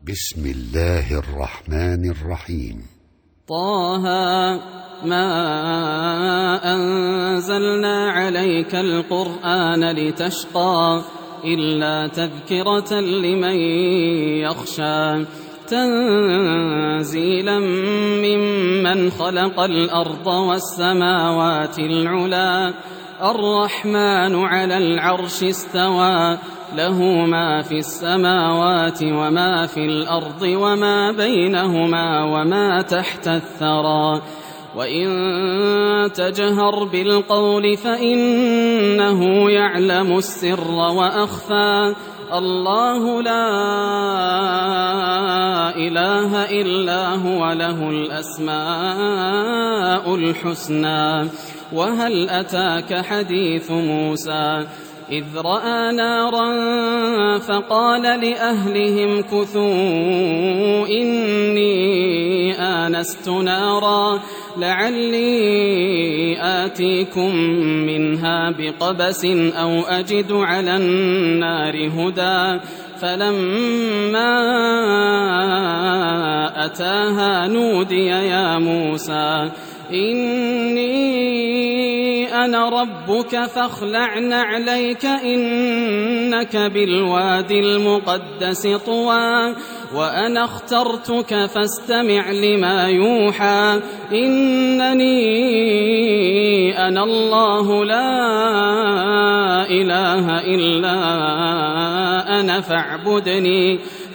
بسم الله الرحمن الرحيم. طه ما أنزلنا عليك القرآن لتشقى إلا تذكرة لمن يخشى تنزيلا ممن خلق الأرض والسماوات العلى الرحمن على العرش استوى له ما في السماوات وما في الأرض وما بينهما وما تحت الثرى وإن تجهر بالقول فإنه يعلم السر وأخفى الله لا إله إلا هو له الأسماء الحسنى وهل أتاك حديث موسى إذ رأى نارا فقال لأهلهم كثوا إني آنست نارا لعلي آتيكم منها بقبس أو أجد على النار هدى فلما أتاها نودي يا موسى إني أنا ربك فاخلع نعليك إنك بالوادي المقدس طوى وأنا اخترتك فاستمع لما يوحى إنني أنا الله لا إله إلا أنا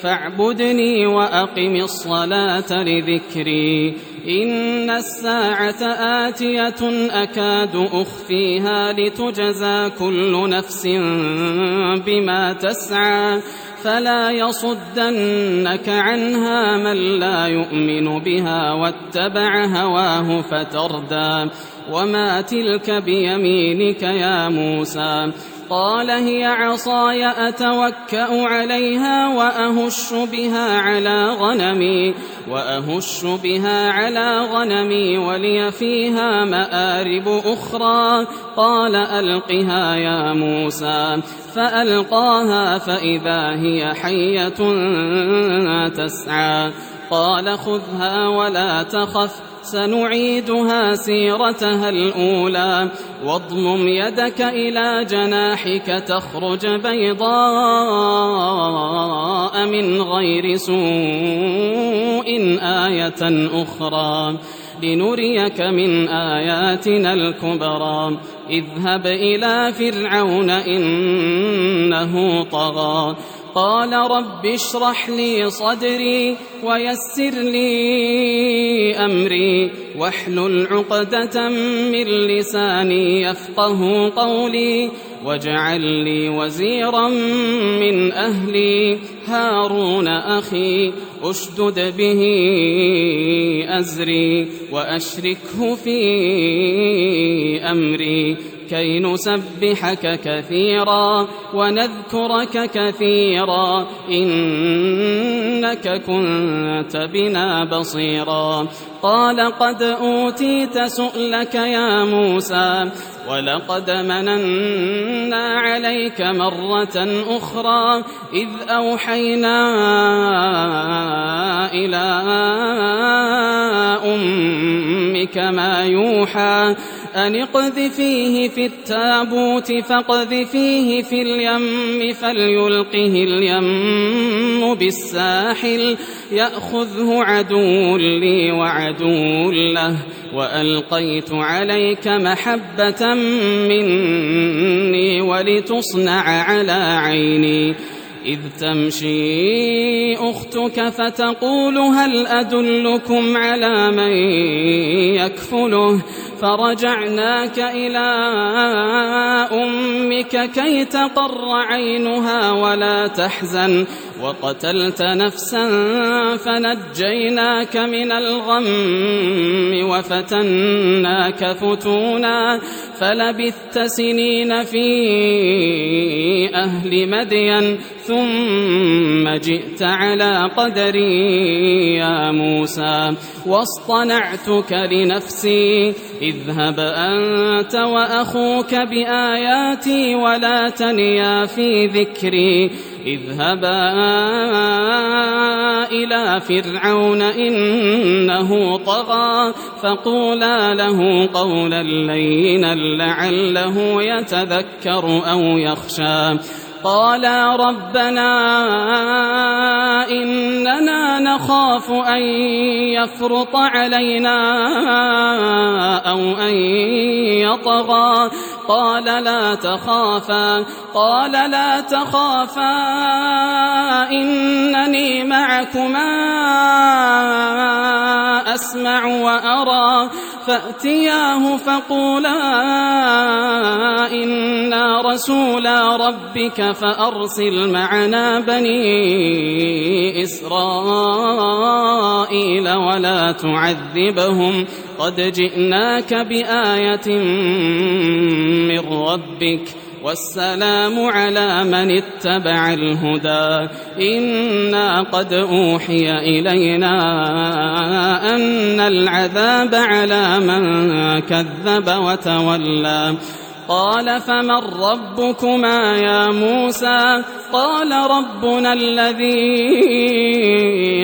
فاعبدني وأقم الصلاة لذكري إن الساعة آتية أكاد أخفيها لتجزى كل نفس بما تسعى فلا يصدنك عنها من لا يؤمن بها واتبع هواه فتردى وما تلك بيمينك يا موسى قال هي عصاي أتوكأ عليها وأهش بها على غنمي ولي فيها مآرب أخرى قال ألقها يا موسى فألقاها فإذا هي حية تسعى قال خذها ولا تخف سنعيدها سيرتها الأولى واضمم يدك إلى جناحك تخرج بيضاء من غير سوء آية أخرى لنريك من آياتنا الكبرى اذهب إلى فرعون إنه طغى قال رب اشرح لي صدري ويسر لي أمري واحلل عقدة من لساني يفقه قولي واجعل لي وزيرا من أهلي هارون أخي أشدد به أزري وأشركه في أمري كي نسبحك كثيرا ونذكرك كثيرا إنك كنت بنا بصيرا قال قد أوتيت سؤلك يا موسى ولقد مننا عليك مرة أخرى إذ أوحينا إلى أمك ما يوحى أن اقذفيه في التابوت فاقذفيه في اليم فليلقه اليم بالساحل يأخذه عدو لي وعدو له وألقيت عليك محبة مني ولتصنع على عيني إذ تمشي أختك فتقول هل أدلكم على من يكفله فرجعناك إلى أمك كي تقر عينها ولا تحزن وقتلت نفسا فنجيناك من الغم وفتناك فتونا فلبثت سنين في أهل مدين ثم جئت على قدري يا موسى واصطنعتك لنفسي اذهب أنت وأخوك بآياتي ولا تنيا في ذكري اذهبا إلى فرعون إنه طغى فقولا له قولا لينا لعله يتذكر أو يخشى قالا ربنا إننا نخاف أن يفرط علينا أو أن يطغى قال لا تخافا إنني معكما أسمع وأرى فأتياه فقولا إنا رسولا ربك فأرسل معنا بني إسرائيل ولا تعذبهم قد جئناك بآية من ربك والسلام على من اتبع الهدى إنا قد أوحي إلينا أن العذاب على من كذب وتولى قال فمن ربكما يا موسى قال ربنا الذي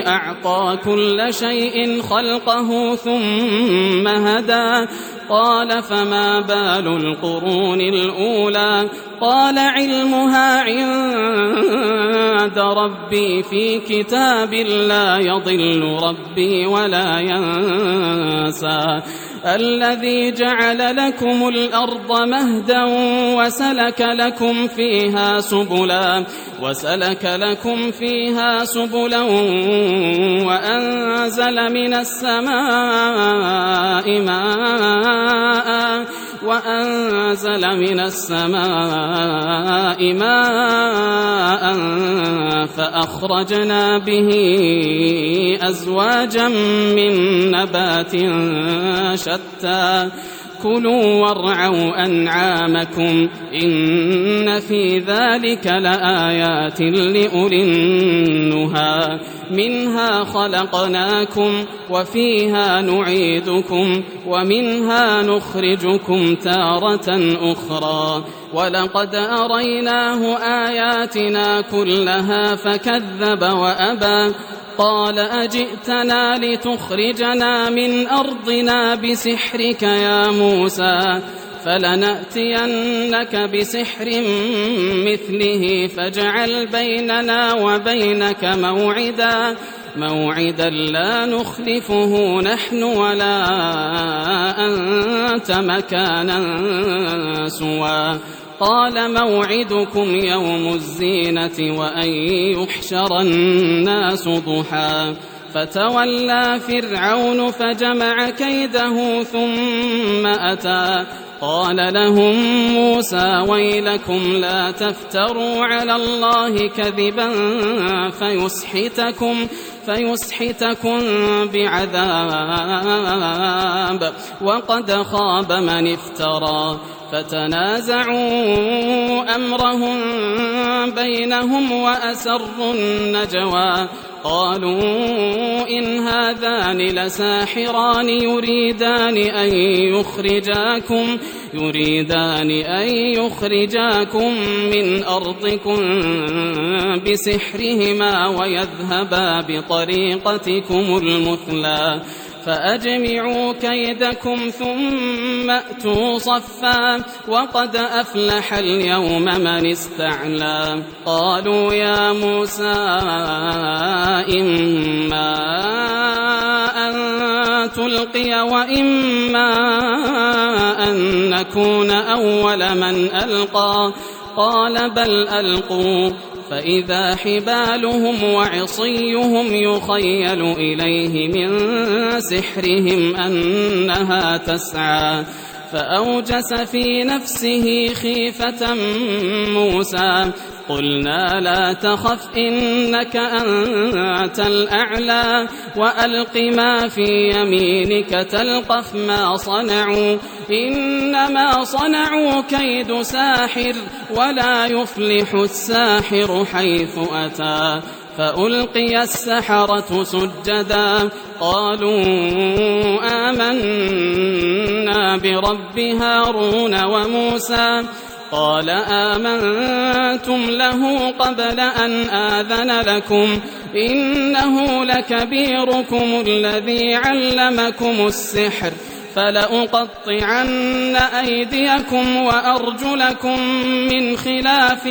أعطى كل شيء خلقه ثم هدى قال فما بال القرون الأولى قال علمها عند ربي في كتاب لا يضل ربي ولا ينسى الذي جعل لكم الأرض مهدا وسلك لكم فيها سبلا وأنزل من السماء ماء فأخرجنا به أزواجا من نبات شتى كلوا وارعوا أنعامكم إن في ذلك لآيات لأولي النهى منها خلقناكم وفيها نعيدكم ومنها نخرجكم تارة أخرى ولقد أريناه آياتنا كلها فكذب وأبى قال أجئتنا لتخرجنا من أرضنا بسحرك يا موسى فلنأتينك بسحر مثله فاجعل بيننا وبينك موعدا لا نخلفه نحن ولا أنت مكانا سوى قال موعدكم يوم الزينة وأن يحشر الناس ضحى فتولى فرعون فجمع كيده ثم أتى قال لهم موسى ويلكم لا تفتروا على الله كذبا فيسحتكم بعذاب وقد خاب من افترى فتنازعوا أمرهم بينهم وأسروا النجوى قالوا إن هذان لساحران يريدان أن يخرجاكم من أرضكم بسحرهما ويذهبا بطريقتكم المثلى فأجمعوا كيدكم ثم أتوا صفا وقد أفلح اليوم من استعلى قالوا يا موسى إما أن تلقي وإما أن نكون أول من ألقى قال بل ألقوا فإذا حبالهم وعصيهم يخيل إليه من سحرهم أنها تسعى فأوجس في نفسه خيفة موسى قلنا لا تخف إنك أنت الأعلى وألق ما في يمينك تلقف ما صنعوا إنما صنعوا كيد ساحر ولا يفلح الساحر حيث أتى فألقي السحرة سجدا قالوا آمنا برب هارون وموسى قال آمنتم له قبل أن آذن لكم إنه لكبيركم الذي علمكم السحر فلأقطعن أيديكم وأرجلكم من خلاف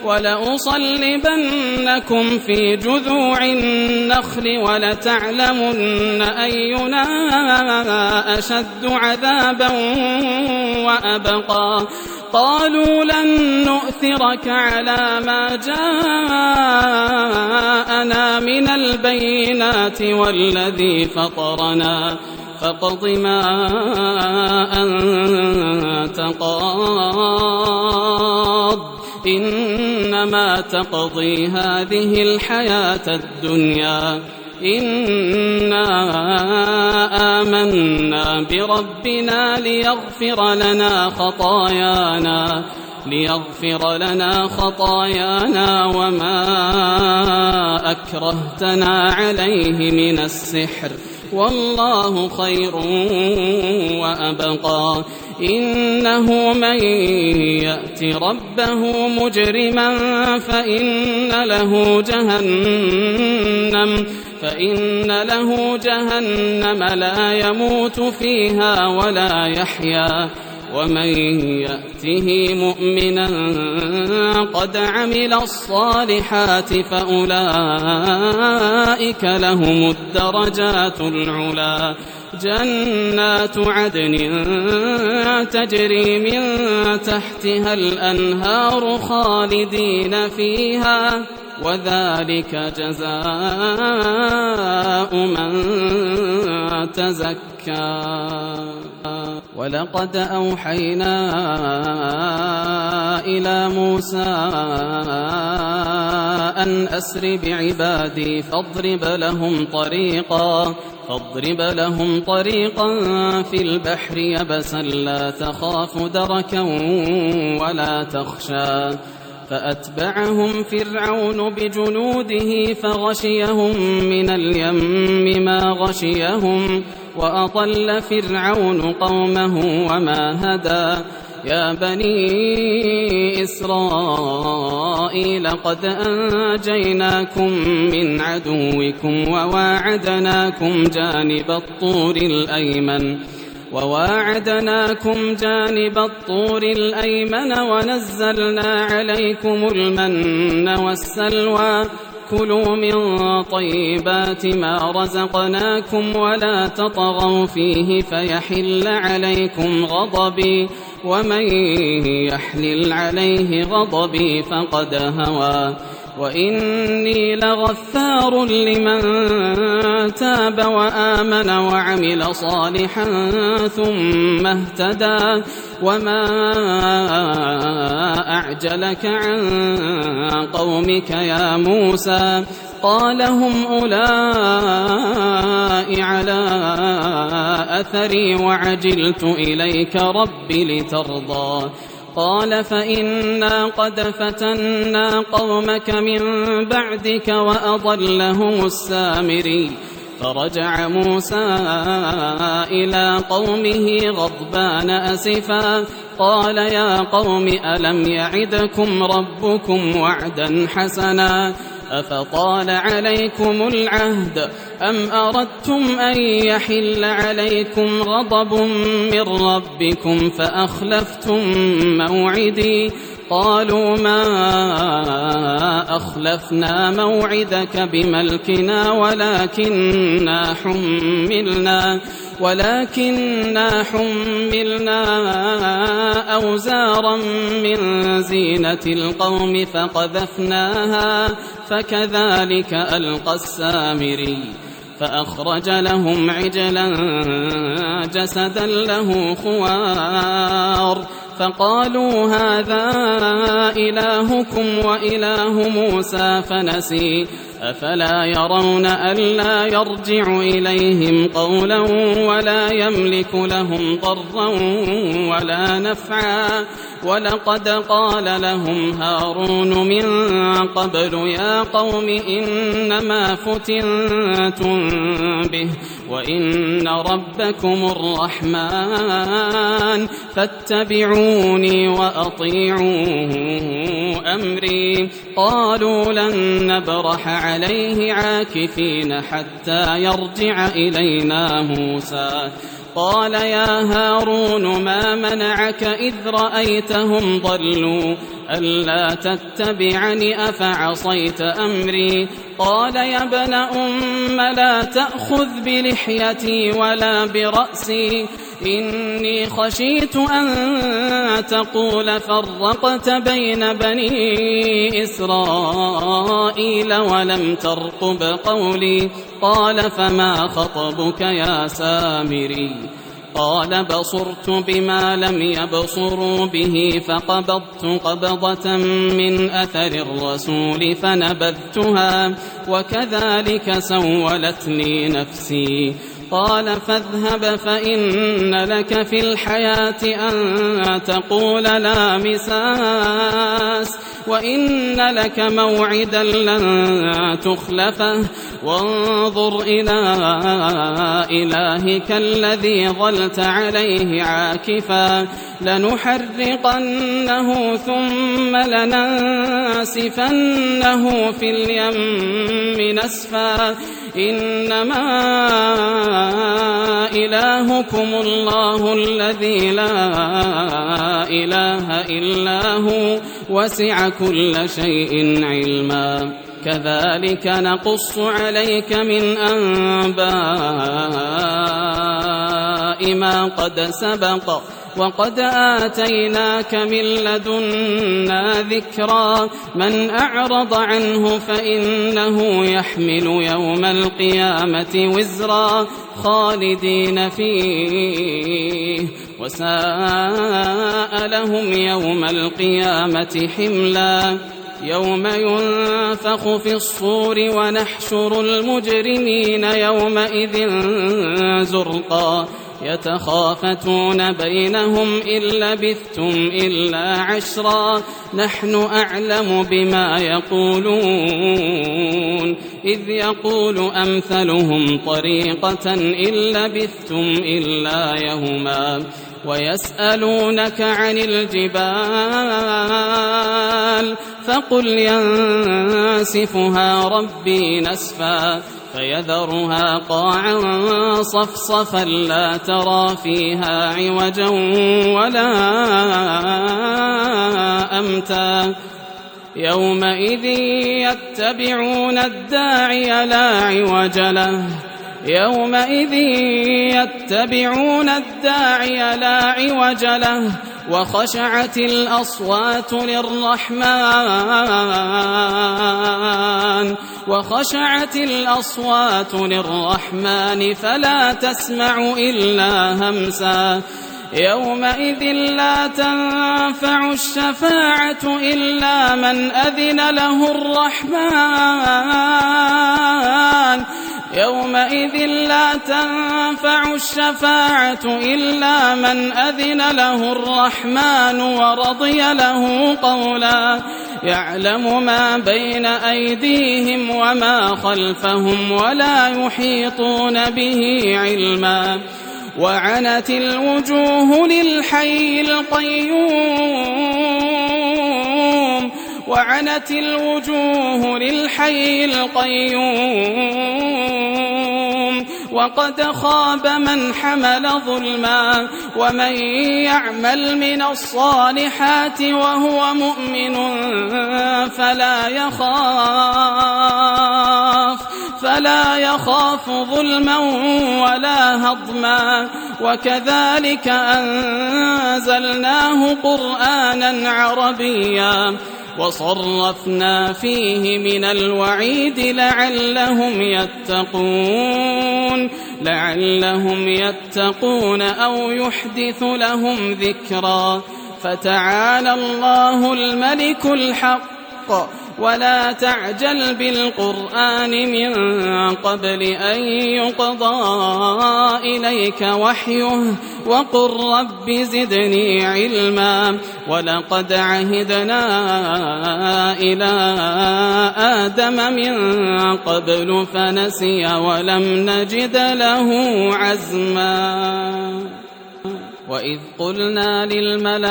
ولأصلبنكم في جذوع النخل ولتعلمن أينا أشد عذابا وأبقى قالوا لن نؤثرك على ما جاءنا من البينات والذي فطرنا فاقض ما أنت قاض إنما تقضي هذه الحياة الدنيا إنا آمنا بربنا ليغفر لنا خطايانا وما أكرهتنا عليه من السحر والله خير وأبقى إنه من يأت ربه مجرما فإن له جهنم لا يموت فيها ولا يحيا ومن يأته مؤمنا قد عمل الصالحات فأولئك لهم الدرجات العلى جنات عدن تجري من تحتها الأنهار خالدين فيها وذلك جزاء من تزكى ولقد أوحينا إلى موسى أن أسر بعبادي فاضرب لهم طريقا في البحر يبسا لا تخاف دركا ولا تخشى فأتبعهم فرعون بجنوده فغشيهم من اليم ما غشيهم وأضل فرعون قومه وما هدى يا بني إسرائيل قد أنجيناكم من عدوكم وواعدناكم جانب الطور الأيمن ونزلنا عليكم المن والسلوى كلوا من طيبات ما رزقناكم ولا تطغوا فيه فيحل عليكم غضبي ومن يحلل عليه غضبي فقد هوى وإني لغفار لمن تاب وآمن وعمل صالحا ثم اهتدى وما أعجلك عن قومك يا موسى قال هم أولئك على أثري وعجلت إليك رب لترضى قال فإنا قد فتنا قومك من بعدك وأضلهم السامري فرجع موسى إلى قومه غضبان أسفا قال يا قوم ألم يعدكم ربكم وعدا حسنا أفطال عليكم العهد أم أردتم أن يحل عليكم غضب من ربكم فأخلفتم موعدي قالوا ما أخلفنا موعدك بملكنا ولكننا حملنا أوزارا من زينة القوم فقذفناها فكذلك ألقى السامري فأخرج لهم عجلا جسدا له خوار فقالوا هذا إلهكم وإله موسى فنسي أفلا يرون ألا يرجع إليهم قولا ولا يملك لهم ضرا ولا نفعا ولقد قال لهم هارون من قبل يا قوم إنما فتنتم به وإن ربكم الرحمن فاتبعوني وأطيعوا أمري قالوا لن نبرح عليه عاكفين حتى يرجع إلينا موسى قال يا هارون ما منعك إذ رأيتهم ضلوا ألا تتبعني أفعصيت أمري قال يا ابن أم لا تأخذ بلحيتي ولا برأسي إني خشيت أن تقول فرقت بين بني إسرائيل ولم ترقب قولي قال فما خطبك يا سامري قال بصرت بما لم يبصروا به فقبضت قبضة من أثر الرسول فنبذتها وكذلك سولت لي نفسي قال فاذهب فإن لك في الحياة أن تقول لا مساس وإن لك موعدا لن تخلفه وانظر إلى إلهك الذي ظلت عليه عاكفا لنحرقنه ثم لننسفنه في اليم نسفا إنما إلهكم الله الذي لا إله إلا هو وسع كل شيء علما كذلك نقص عليك من أنباء ما قد سبق وقد آتيناك من لدنا ذكرا من أعرض عنه فإنه يحمل يوم القيامة وزرا خالدين فيه وساء لهم يوم القيامة حملا يوم ينفخ في الصور ونحشر المجرمين يومئذ زرقا يتخافتون بينهم إن لبثتم إلا عشرا نحن أعلم بما يقولون إذ يقول أمثلهم طريقة إن لبثتم إلا يوما ويسألونك عن الجبال فقل ينسفها ربي نسفا فيذرها قاعا صفصفا لا ترى فيها عوجا ولا أمتا يومئذ يتبعون الداعي لا عوج له يومئذ يتبعون الداعي لا عوج له وخشعت الأصوات للرحمن فلا تسمع إلا همسا يومئذ لا تنفع الشفاعة إلا من أذن له الرحمن يومئذ لا تنفع الشفاعة إلا من أذن له الرحمن ورضي له قولا يعلم ما بين أيديهم وما خلفهم ولا يحيطون به علما وعنت الوجوه للحي القيوم وقد خاب من حمل ظلما ومن يعمل من الصالحات وهو مؤمن فلا يخاف ظلما ولا هضما وكذلك أنزلناه قرآنا عربيا وصرفنا فيه من الوعيد لعلهم يتقون أو يحدث لهم ذكرا فتعالى الله الملك الحق ولا تعجل بالقرآن من قبل أن يقضى إليك وحيه وقل رب زدني علما ولقد عهدنا إلى آدم من قبل فنسي ولم نجد له عزما وإذ قلنا للملائكة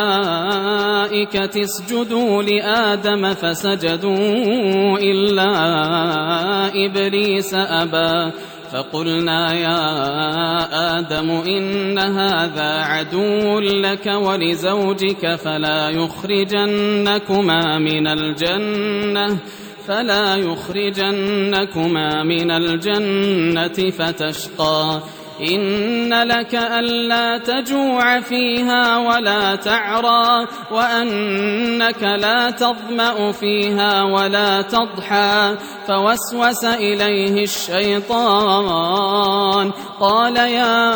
اسجدوا لآدم فسجدوا إلا إبليس أبى فقلنا يا آدم إن هذا عدو لك ولزوجك فلا يخرجنكما من الجنة فتشقى إن لك ألا تجوع فيها ولا تعرى وأنك لا تظمأ فيها ولا تضحى فوسوس إليه الشيطان قال يا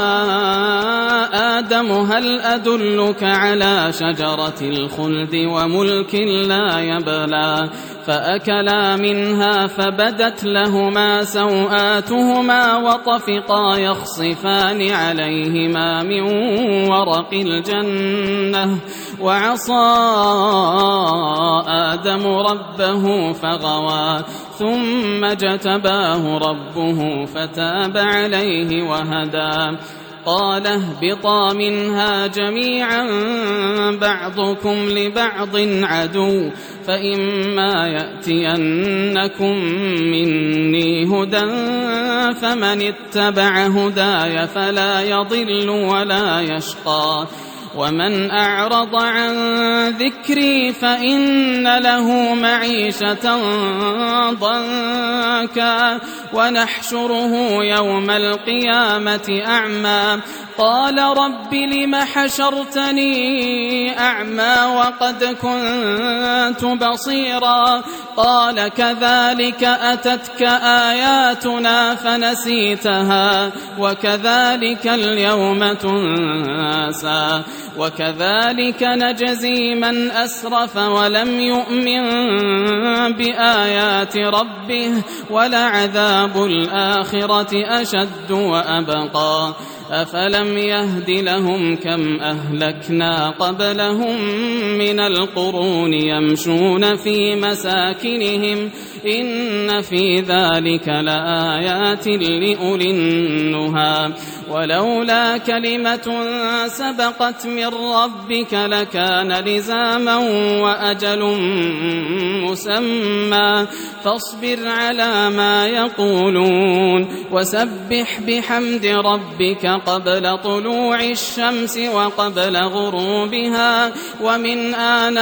آدم هل أدلك على شجرة الخلد وملك لا يبلى فأكلا منها فبدت لهما سوآتهما وطفقا يخصفان عليهما من ورق الجنة وعصى آدم ربه فغوى ثم اجتباه ربه فتاب عليه وهدى قال اهبطا منها جميعا بعضكم لبعض عدو فإما يأتينكم مني هدى فمن اتبع هداي فلا يضل ولا يشقى ومن أعرض عن ذكري فإن له معيشة ضنكا ونحشره يوم القيامة أعمى قال رب لم حشرتني أعمى وقد كنت بصيرا قال كذلك أتتك آياتنا فنسيتها وكذلك اليوم تنسى وكذلك نجزي من أسرف ولم يؤمن بآيات ربه ولعذاب الآخرة أشد وأبقى أفلم يهد لهم كم أهلكنا قبلهم من القرون يمشون في مساكنهم إن في ذلك لآيات لأولي النهى ولولا كلمة سبقت من ربك لكان لزاما وأجل مسمى فاصبر على ما يقولون وسبح بحمد ربك قبل طلوع الشمس وقبل غروبها ومن آناء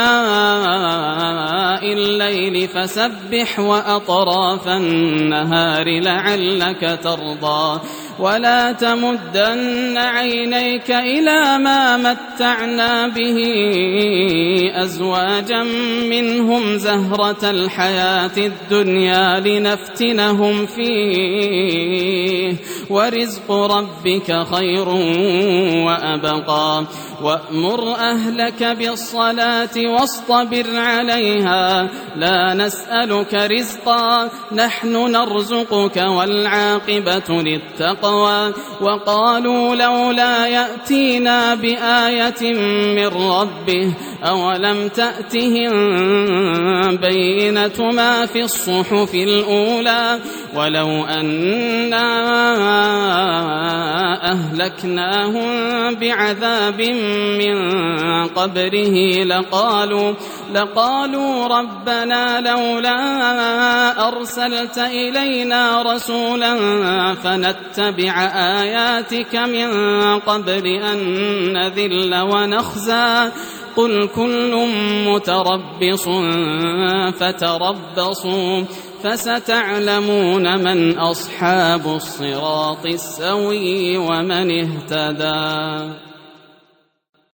الليل فسبح وأطراف النهار لعلك ترضى ولا تمدن عينيك إلى ما متعنا به أزواجا منهم زهرة الحياة الدنيا لنفتنهم فيه ورزق ربك خير وأبقى وأمر أهلك بالصلاة واصطبر عليها لا نسألك رزقا نحن نرزقك والعاقبة للتقوى وقالوا لولا يأتينا بآية من ربه أولم تأتهم بينة ما في الصحف الأولى ولو أنا أهلكناهم بعذاب من قبله لقالوا ربنا لولا أرسلت إلينا رسولا فنتبع آياتك من قبل أن نذل ونخزى قل كل متربص فتربصوا فستعلمون من أصحاب الصراط السوي ومن اهتدى.